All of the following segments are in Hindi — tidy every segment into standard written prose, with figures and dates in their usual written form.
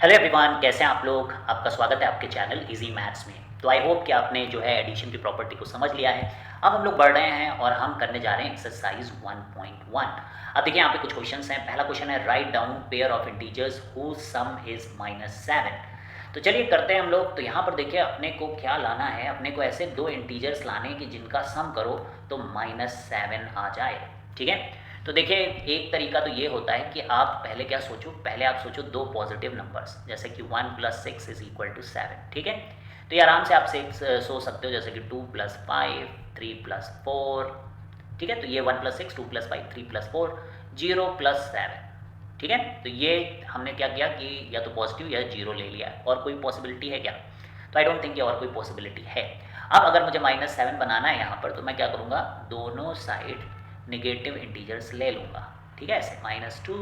हेलो एवरीवन, कैसे हैं आप लोग। आपका स्वागत है आपके चैनल इजी मैथ्स में। तो आई होप कि आपने जो है एडिशन की प्रॉपर्टी को समझ लिया है। अब हम लोग बढ़ रहे हैं और हम करने जा रहे हैं एक्सरसाइज 1.1। अब देखिए यहाँ पे कुछ क्वेश्चंस हैं। पहला क्वेश्चन है write down pair of integers whose sum is -7। तो चलिए करते हैं हम लोग। तो यहाँ पर देखिए अपने को क्या लाना है, अपने को ऐसे दो इंटीजर्स लाने हैं कि जिनका सम करो तो -7 आ जाए। ठीक है, तो देखिए एक तरीका तो ये होता है कि आप पहले क्या सोचो, पहले आप सोचो दो पॉजिटिव नंबर्स, जैसे कि 1 + 6 = 7। ठीक है, तो ये आराम से आप सोच सकते हो, जैसे कि 2 + 5 3 + 4। ठीक है, तो ये 1 + 6 2 + 5 3 + 4 0 + 7। ठीक है, तो ये हमने क्या किया कि या तो पॉजिटिव या जीरो ले लिया। और कोई पॉसिबिलिटी है क्या? तो आई डोंट थिंक और कोई पॉसिबिलिटी है। अब अगर मुझे -7 बनाना है यहाँ पर, तो मैं क्या करूँगा, दोनों साइड निगेटिव इंटीजर्स ले लूँगा। ठीक है, ऐसे -2,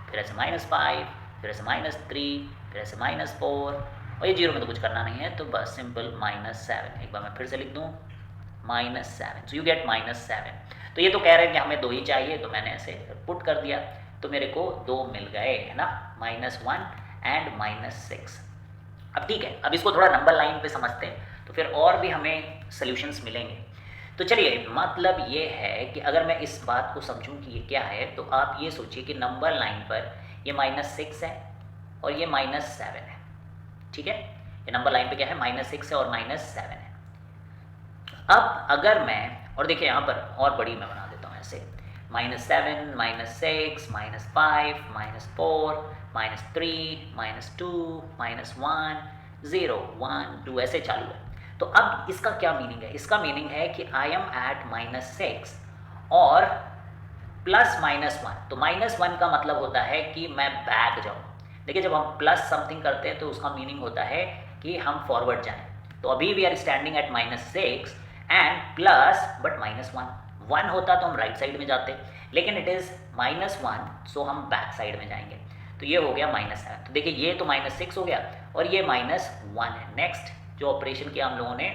फिर ऐसे -5, फिर ऐसे -3, फिर ऐसे -4, और ये जीरो में तो कुछ करना नहीं है, तो बस सिंपल -7। एक बार मैं फिर से लिख दूँ -7, सो यू गेट -7। तो ये तो कह रहे हैं कि हमें दो ही चाहिए, तो मैंने ऐसे पुट कर दिया, तो मेरे को दो मिल गए, है ना, -1 एंड -6। अब ठीक है, अब इसको थोड़ा नंबर लाइन पे समझते हैं, तो फिर और भी हमें सोल्यूशंस मिलेंगे। तो चलिए, मतलब ये है कि अगर मैं इस बात को समझूं कि ये क्या है, तो आप ये सोचिए कि नंबर लाइन पर ये -6 है और ये -7 है। ठीक है, ये नंबर लाइन पे क्या है, -6 है और -7 है। अब अगर मैं, और देखिए यहाँ पर और बड़ी मैं बना देता हूँ ऐसे, -7 -6 -5 -4 -3 -2 -1 0 1 2 ऐसे चालू है। तो अब इसका क्या मीनिंग है? इसका मीनिंग है कि आई एम एट -6 और +-1। तो -1 का मतलब होता है कि मैं बैक जाऊँ। देखिए, जब हम प्लस समथिंग करते हैं तो उसका मीनिंग होता है कि हम फॉरवर्ड जाएं। तो अभी we are standing at -6 and plus but -1। 1 होता तो हम राइट साइड में जाते, लेकिन इट इज़ -1, सो हम बैक साइड में जाएंगे। तो ये हो गया -7। तो देखिए ये तो -6 हो गया और ये -1 है। नेक्स्ट जो ऑपरेशन किया हम लोगों ने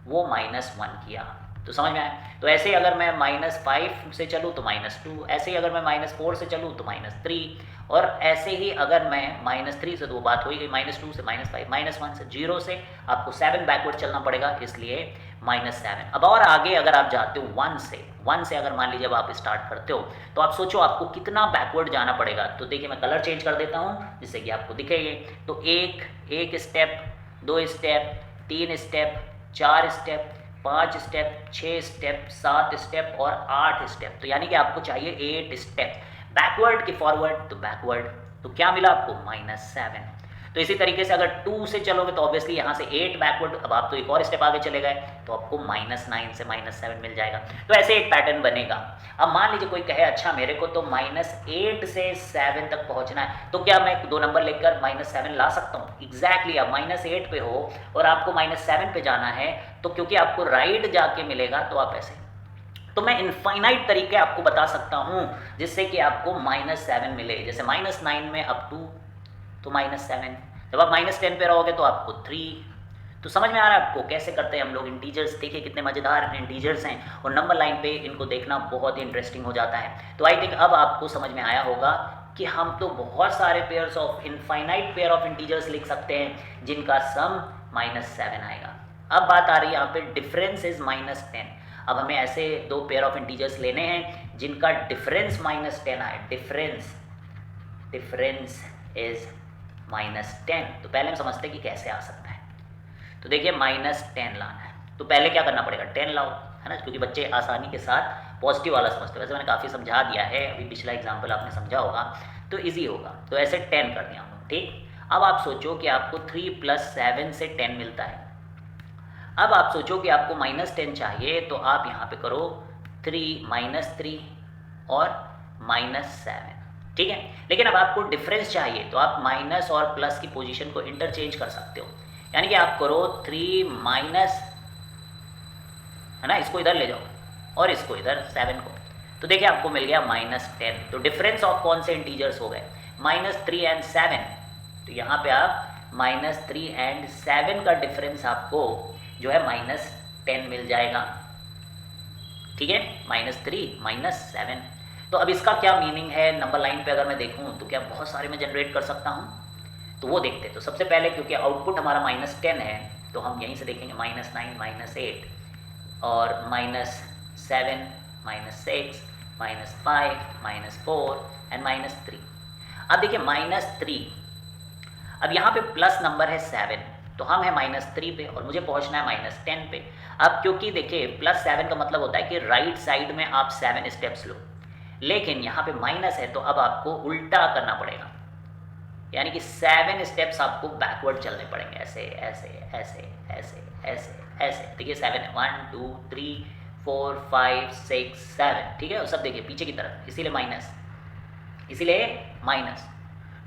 वो -1 किया। तो समझ में आया? तो ऐसे ही अगर मैं -5 से चलूँ तो -2, ऐसे ही अगर मैं -4 से चलूँ तो -3, और ऐसे ही अगर मैं -3 से, तो वो बात हो ही गई, -2 से -5, -1 से 0 से आपको 7 बैकवर्ड चलना पड़ेगा, इसलिए -7। अब और आगे अगर आप जाते हो 1 से अगर मान लीजिए अब आप स्टार्ट करते हो, तो आप सोचो आपको कितना बैकवर्ड जाना पड़ेगा। तो देखिए मैं कलर चेंज कर देता हूँ जिससे कि आपको दिखे ये। तो एक step, 2 step, 3 step, 4 step, 5 step, 6 step, 7 step और 8 स्टेप। तो यानी कि आपको चाहिए 8 स्टेप बैकवर्ड के फॉरवर्ड। तो बैकवर्ड तो क्या मिला आपको, -7। तो इसी तरीके से अगर 2 से चलोगे तो ऑब्वियसली यहाँ से 8 बैकवर्ड, अब आप तो एक और स्टेप आगे चले गए, तो आपको -9 से -7 मिल जाएगा। तो ऐसे एक पैटर्न बनेगा। अब मान लीजिए कोई कहे अच्छा मेरे को तो -8 से 7 तक पहुँचना है, तो क्या मैं दो नंबर लेकर -7 ला सकता हूँ? एग्जैक्टली, आप -8 पे हो और आपको -7 पे जाना है, तो क्योंकि आपको राइट जाके मिलेगा, तो आप ऐसे, तो मैं इनफाइनाइट तरीके आपको बता सकता हूँ जिससे कि आपको -7 मिले। जैसे -9 में अप 2 तो -7, जब आप -10 पे रहोगे तो आपको 3। तो समझ में आ रहा है आपको कैसे करते हैं हम लोग इंटीजर्स? देखिए कितने मज़ेदार इंटीजर्स हैं, और नंबर लाइन पे इनको देखना बहुत ही इंटरेस्टिंग हो जाता है। तो आई थिंक अब आपको समझ में आया होगा कि हम तो बहुत सारे pairs of infinite pair of integers लिख सकते हैं जिनका सम -7 आएगा। अब बात आ रही है यहाँ पे डिफरेंस इज -10। अब हमें ऐसे दो पेयर ऑफ इंटीजर्स लेने हैं जिनका डिफरेंस -10 आए। Difference is -10। तो पहले हम समझते हैं कि कैसे आ सकता है। तो देखिए -10 लाना है, तो पहले क्या करना पड़ेगा, 10 लाओ, है ना, क्योंकि बच्चे आसानी के साथ पॉजिटिव वाला समझते हैं। वैसे मैंने काफ़ी समझा दिया है, अभी पिछला एग्जाम्पल आपने समझा होगा, तो ईजी होगा। तो ऐसे 10 कर दिया हम लोग। ठीक, अब आप सोचो कि आपको 3 + 7 से 10 मिलता है। अब आप सोचो कि आपको -10 चाहिए, तो आप यहाँ पे करो 3 -3 और -7। ठीक है, लेकिन अब आपको डिफरेंस चाहिए, तो आप माइनस और प्लस की पोजीशन को इंटरचेंज कर सकते हो। यानी कि आप करो 3 माइनस, है ना, इसको इधर ले जाओ और इसको इधर 7 को, तो देखिए आपको मिल गया -10। तो डिफरेंस ऑफ कौन से इंटीजर्स हो गए, -3 एंड 7। तो यहाँ पे आप -3 एंड 7 का डिफरेंस आपको जो है -10 मिल जाएगा। ठीक है, -3 -7। तो अब इसका क्या मीनिंग है नंबर लाइन पे अगर मैं देखूँ, तो क्या बहुत सारे मैं जनरेट कर सकता हूँ? तो वो देखते हैं। तो सबसे पहले क्योंकि आउटपुट हमारा -10 है तो हम यहीं से देखेंगे -9 -8 और -7 -6 -5 -4 एंड -3। अब देखिए -3, अब यहाँ पे प्लस नंबर है 7 तो हम है -3 पे और मुझे पहुँचना है -10 पे। अब क्योंकि देखिए +7 का मतलब होता है कि राइट साइड में आप 7 स्टेप्स लो, लेकिन यहाँ पे माइनस है तो अब आपको उल्टा करना पड़ेगा, यानी कि 7 स्टेप्स आपको बैकवर्ड चलने पड़ेंगे, ऐसे ऐसे ऐसे ऐसे ऐसे ऐसे। देखिए 7 1 2 3 4 5 6 7, ठीक है, और सब देखिए पीछे की तरफ, इसीलिए माइनस।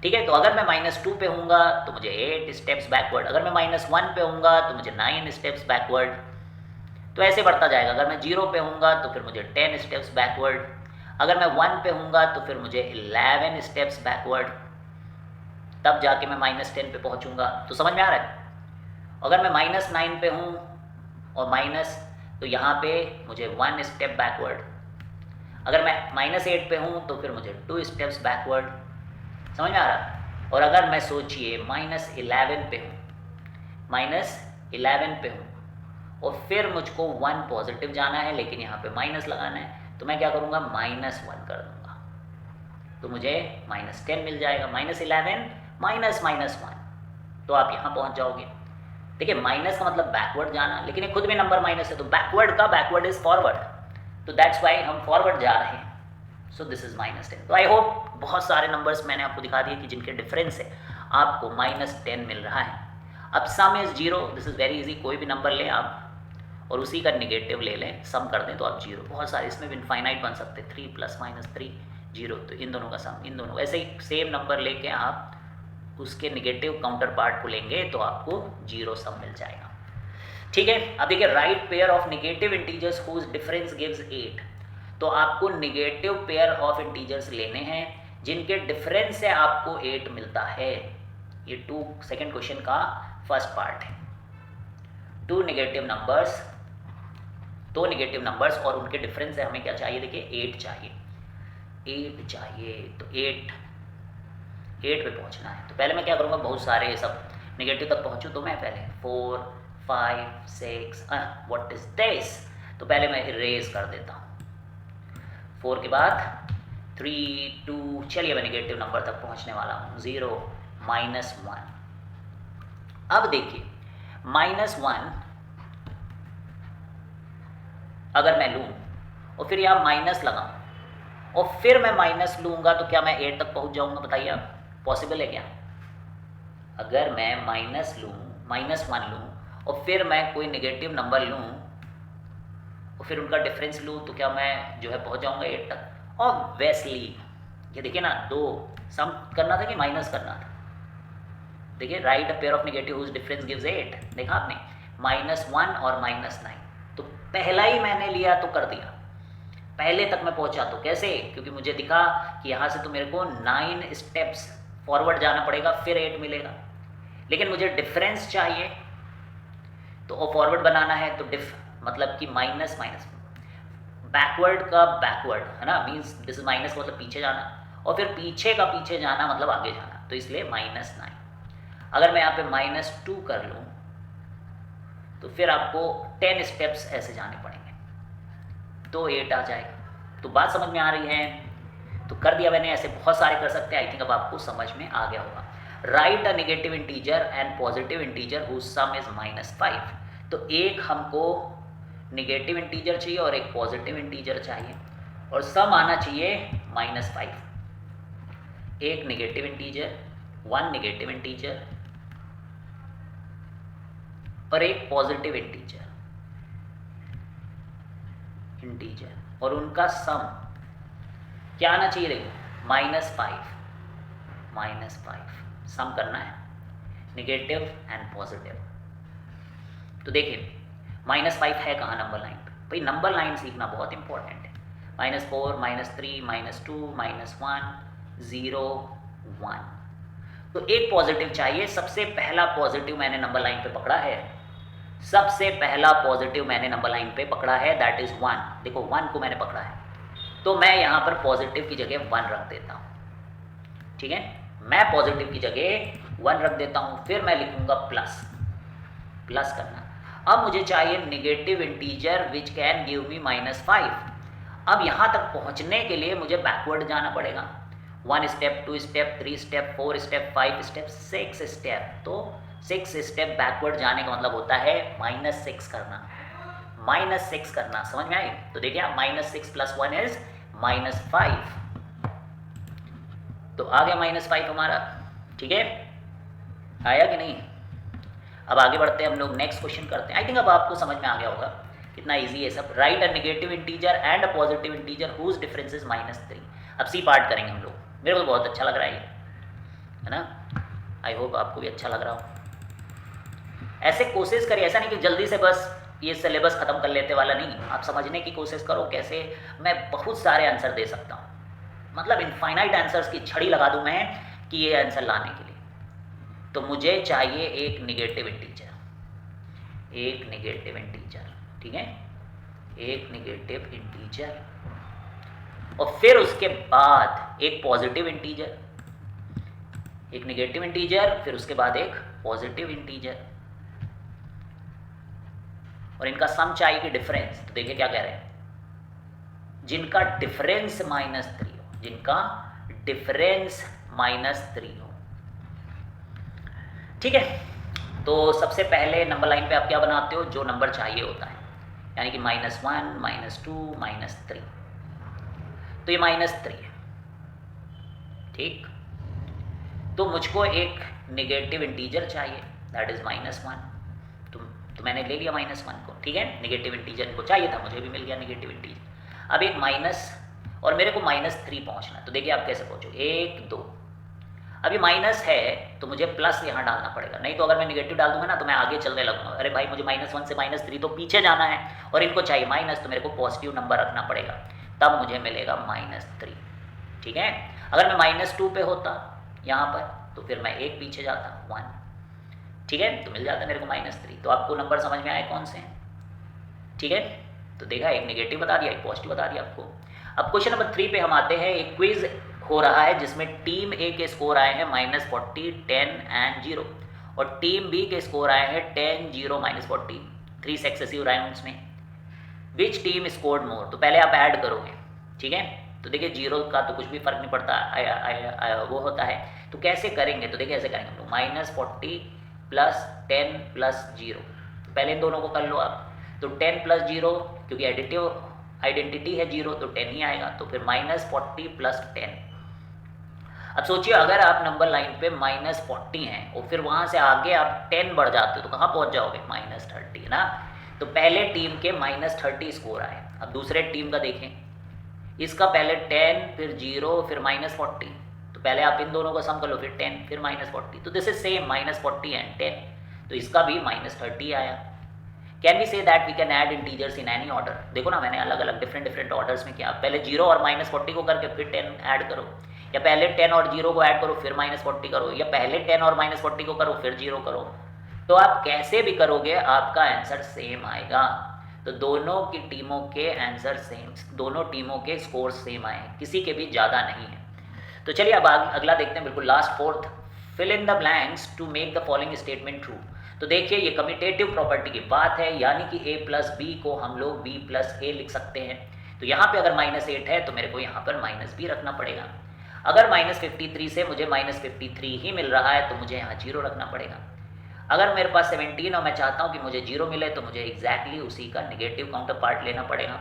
ठीक है, तो अगर मैं -2 पे हूँगा तो मुझे 8 स्टेप्स बैकवर्ड, अगर मैं -1 पे हूँगा तो मुझे 9 स्टेप्स बैकवर्ड, तो ऐसे बढ़ता जाएगा। अगर मैं 0 पे हूँगा तो फिर मुझे 10 स्टेप्स बैकवर्ड, अगर मैं 1 पे हूँगा तो फिर मुझे 11 स्टेप्स बैकवर्ड, तब जाके मैं -10 पे पहुँचूँगा। तो समझ में आ रहा है? अगर मैं -9 पे हूँ और माइनस, तो यहाँ पे मुझे 1 स्टेप बैकवर्ड, अगर मैं -8 पे हूँ तो फिर मुझे 2 स्टेप्स बैकवर्ड। समझ में आ रहा? और अगर मैं सोचिए -11 पे हूँ, -11 पे हूँ और फिर मुझको 1 पॉजिटिव जाना है लेकिन यहाँ पे माइनस लगाना है, तो मैं क्या करूँगा, -1 कर दूँगा, तो मुझे -10 मिल जाएगा। -11 -1, तो आप यहाँ पहुँच जाओगे। देखिए माइनस का मतलब बैकवर्ड जाना, लेकिन ये खुद में नंबर माइनस है तो बैकवर्ड इज फॉरवर्ड, तो दैट्स वाई हम फॉरवर्ड जा रहे हैं। So this is -10। तो आई होप बहुत सारे नंबर्स मैंने आपको दिखा दिए कि जिनके डिफरेंस है आपको -10 मिल रहा है। अब सम is 0, this is very easy, कोई भी नंबर लें आप और उसी का निगेटिव ले लें, सम कर दें तो आप 0, बहुत सारे इसमें भी इनफाइनाइट बन सकते हैं, 3 + -3 0, तो इन दोनों का सम, इन दोनों ऐसे ही सेम नंबर लेके आप उसके निगेटिव काउंटर पार्ट को लेंगे तो आपको 0 सम मिल जाएगा। ठीक है, अब देखिए write pair of negative integers whose difference gives 8, तो आपको निगेटिव पेयर ऑफ इंटीजर्स लेने हैं जिनके डिफरेंस से आपको 8 मिलता है। ये सेकंड क्वेश्चन का फर्स्ट पार्ट है। दो निगेटिव नंबर्स और उनके डिफरेंस से हमें क्या चाहिए, देखिए 8 चाहिए, तो 8 पे पहुंचना है। तो पहले मैं क्या करूँगा, बहुत सारे सब निगेटिव तक पहुँचूँ तो मैं पहले 4 5 6 व्हाट इज दिस, तो पहले मैं इरेज कर देता हूँ। 4 के बाद 3 2, चलिए मैं निगेटिव नंबर तक पहुँचने वाला हूँ, 0 -1। अब देखिए -1 अगर मैं लूँ और फिर यहाँ माइनस लगाऊँ और फिर मैं माइनस लूँगा तो क्या मैं 8 तक पहुँच जाऊँगा, बताइए आप, पॉसिबल है क्या? अगर मैं -1 लूँ और फिर मैं कोई नेगेटिव नंबर लूँ और फिर उनका डिफरेंस लूँ तो क्या मैं जो है पहुँच जाऊँगा 8 तक? ऑब्वियसली, ये देखिए ना, 2 सम करना था कि माइनस करना था। देखिए write a pair of negative whose difference gives 8, देखा आपने, -1 और -9, तो पहला ही मैंने लिया तो कर दिया, पहले तक मैं पहुंचा। तो कैसे? क्योंकि मुझे दिखा कि यहाँ से तो मेरे को 9 स्टेप्स फॉरवर्ड जाना पड़ेगा फिर 8 मिलेगा, लेकिन मुझे डिफरेंस चाहिए तो फॉरवर्ड बनाना है तो मतलब कि माइनस बैकवर्ड का बैकवर्ड है ना, मीन्स दिस इज माइनस मतलब पीछे जाना, और फिर पीछे का पीछे जाना मतलब आगे जाना, तो इसलिए -9। अगर मैं यहाँ पे -2 कर लूँ तो फिर आपको 10 स्टेप्स ऐसे जाने पड़ेंगे तो 8 आ जाएगा। तो बात समझ में आ रही है? तो कर दिया मैंने, ऐसे बहुत सारे कर सकते हैं। आई थिंक अब आपको समझ में आ गया होगा। Write a negative integer and positive integer whose sum is -5, तो एक हमको नेगेटिव इंटीजर चाहिए और एक पॉजिटिव इंटीजर चाहिए और सम आना चाहिए -5। एक नेगेटिव इंटीजर, 1 नेगेटिव इंटीजर और एक पॉजिटिव इंटीजर और उनका सम क्या आना चाहिए, देखो -5 सम करना है नेगेटिव एंड पॉजिटिव। तो देखिए -5 है कहाँ, नंबर लाइन पे। भाई नंबर लाइन सीखना बहुत इंपॉर्टेंट है। -4 -3 -2 -1 0 1, तो एक पॉजिटिव चाहिए। सबसे पहला पॉजिटिव मैंने नंबर लाइन पे पकड़ा है, दैट इज 1। देखो 1 को मैंने पकड़ा है तो मैं यहाँ पर पॉजिटिव की जगह 1 रख देता हूँ। ठीक है, मैं पॉजिटिव की जगह 1 रख देता हूँ, फिर मैं लिखूँगा प्लस, प्लस करना। अब मुझे चाहिए negative integer which can give me -5। अब यहाँ तक पहुँचने के लिए मुझे बैकवर्ड जाना पड़ेगा, 1 step, 2 step, 3 step, 4 step, 5 step, 6 step. तो 6 स्टेप बैकवर्ड जाने का मतलब होता है -6 करना, -6 करना। समझ में आई? तो देखिए -6 + 1 इज -5। तो आ गया -5 हमारा, ठीक है, आया कि नहीं? अब आगे बढ़ते हैं हम लोग, नेक्स्ट क्वेश्चन करते हैं। आई थिंक अब आपको समझ में आ गया होगा कितना इजी है सब। Write a negative integer and a positive integer whose difference is -3। अब सी पार्ट करेंगे हम लोग। मेरे को तो बहुत अच्छा लग रहा है ये, है ना? आई होप आपको भी अच्छा लग रहा हो। ऐसे कोशिश करिए, ऐसा नहीं कि जल्दी से बस ये सिलेबस ख़त्म कर लेते वाला नहीं। आप समझने की कोशिश करो कैसे मैं बहुत सारे आंसर दे सकता हूँ, मतलब इनफाइनाइट आंसर्स की छड़ी लगा दूँ मैं कि ये आंसर लाने के लिए। तो मुझे चाहिए एक नेगेटिव इंटीजर, एक नेगेटिव इंटीजर, ठीक है, एक नेगेटिव इंटीजर, और फिर उसके बाद एक पॉजिटिव इंटीजर, एक नेगेटिव इंटीजर, फिर उसके बाद एक पॉजिटिव इंटीजर, और इनका सम चाहिए कि डिफरेंस। तो देखिए क्या कह रहे हैं, जिनका डिफरेंस -3 हो, जिनका डिफरेंस -3 हो, ठीक है। तो सबसे पहले नंबर लाइन पे आप क्या बनाते हो, जो नंबर चाहिए होता है, यानी कि -1, -2, -3। तो ये -3 है, ठीक। तो मुझको एक नेगेटिव इंटीजर चाहिए, दैट इज -1। तो मैंने ले लिया -1 को, ठीक है। नेगेटिव इंटीजर को चाहिए था, मुझे भी मिल गया नेगेटिव इंटीजर। अब एक माइनस, और मेरे को -3 पहुंचना है। तो देखिए आप कैसे पहुंचो, 1 2। अभी माइनस है तो मुझे प्लस यहाँ डालना पड़ेगा, नहीं तो अगर मैं नेगेटिव डाल दूंगा ना तो मैं आगे चलने लगूंगा। अरे भाई मुझे -1 से -3 तो पीछे जाना है, और इनको चाहिए माइनस, तो मेरे को पॉजिटिव नंबर रखना पड़ेगा, तब मुझे मिलेगा -3, ठीक है। अगर मैं -2 पे होता यहाँ पर तो फिर मैं एक पीछे जाता, 1, ठीक है, तो मिल जाता मेरे को -3। तो आपको नंबर समझ में आए कौन से हैं, ठीक है। तो देखा, एक नेगेटिव बता दिया, एक पॉजिटिव बता दिया आपको। अब क्वेश्चन नंबर 3 पे हम आते हैं। एक क्विज हो रहा है जिसमें टीम ए के स्कोर आए हैं -40, 10 एंड 0, और टीम बी के स्कोर आए हैं 10, 0, -40, 3 सक्सेसिव राउंड्स में। Which team scored more? तो पहले आप ऐड करोगे, ठीक है। तो देखिए 0 का तो कुछ भी फर्क नहीं पड़ता, वो होता है। तो कैसे करेंगे? तो देखिए ऐसे करेंगे हम लोग, -40 + 10 + 0। तो पहले इन दोनों को कर लो आप। तो 10 + 0, क्योंकि एडिटिव आइडेंटिटी है 0, तो 10 ही आएगा। तो फिर -40 + 10। अब सोचिए अगर आप नंबर लाइन पे -40 हैं और फिर वहाँ से आगे आप 10 बढ़ जाते हो तो कहाँ पहुँच जाओगे, -30, ना। तो पहले टीम के -30 स्कोर आए। अब दूसरे टीम का देखें, इसका पहले 10, फिर 0, फिर -40। तो पहले आप इन दोनों का सम कर लो, फिर 10, फिर -40। तो दिस इज सेम, -40 एंड 10। तो इसका भी -30 आया। Can we say that we can add integers in any order? देखो ना, मैंने अलग अलग डिफरेंट ऑर्डर्स में किया। पहले 0 और -40 को करके फिर 10 ऐड करो, या पहले 10 और 0 को ऐड करो फिर -40 करो, या पहले 10 और -40 को करो फिर 0 करो। तो आप कैसे भी करोगे आपका आंसर सेम आएगा। तो दोनों की टीमों के आंसर सेम, दोनों टीमों के स्कोर सेम आए, किसी के भी ज़्यादा नहीं है। तो चलिए अब अगला देखते हैं, बिल्कुल last, 4th, fill in the blanks to make the following statement true. तो देखिए ये कम्यूटेटिव प्रॉपर्टी की बात है, यानी कि a + b को हम लोग b + a लिख सकते हैं। तो यहाँ पे अगर -8 है तो मेरे को यहाँ पर -b रखना पड़ेगा। अगर -53 से मुझे -53 ही मिल रहा है तो मुझे यहाँ 0 रखना पड़ेगा। अगर मेरे पास 17 और मैं चाहता हूँ कि मुझे 0 मिले तो मुझे एग्जैक्टली उसी का नेगेटिव काउंटर पार्ट लेना पड़ेगा।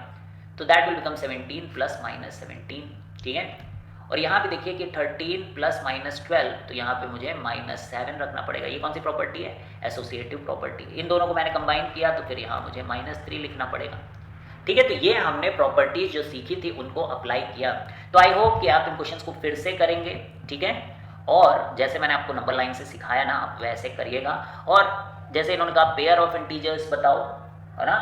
तो दैट विल बिकम 17 + -17, ठीक है। और यहाँ पे देखिए कि 13 + -12, तो यहाँ पे मुझे -7 रखना पड़ेगा। ये कौन सी प्रॉपर्टी है? Associative property. इन दोनों को मैंने कंबाइन किया तो फिर यहाँ मुझे -3 लिखना पड़ेगा, ठीक है। तो ये हमने प्रॉपर्टीज जो सीखी थी उनको अप्लाई किया। तो आई होप कि आप इन क्वेश्चंस को फिर से करेंगे, ठीक है। और जैसे मैंने आपको नंबर लाइन से सिखाया ना, आप वैसे करिएगा। और जैसे इन्होंने कहा पेयर ऑफ इंटीजर्स बताओ, है ना,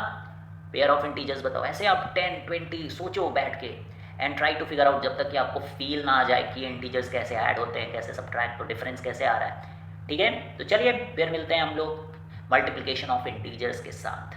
पेयर ऑफ इंटीजर्स बताओ, ऐसे आप 10, 20 सोचो बैठ के and try to figure out, जब तक कि आपको फील ना आ जाए कि इंटीजर्स कैसे ऐड होते हैं, कैसे सब्ट्रैक्ट और डिफरेंस कैसे आ रहा है, ठीक है। तो चलिए फिर मिलते हैं हम लोग मल्टीप्लिकेशन ऑफ इंटीजर्स के साथ।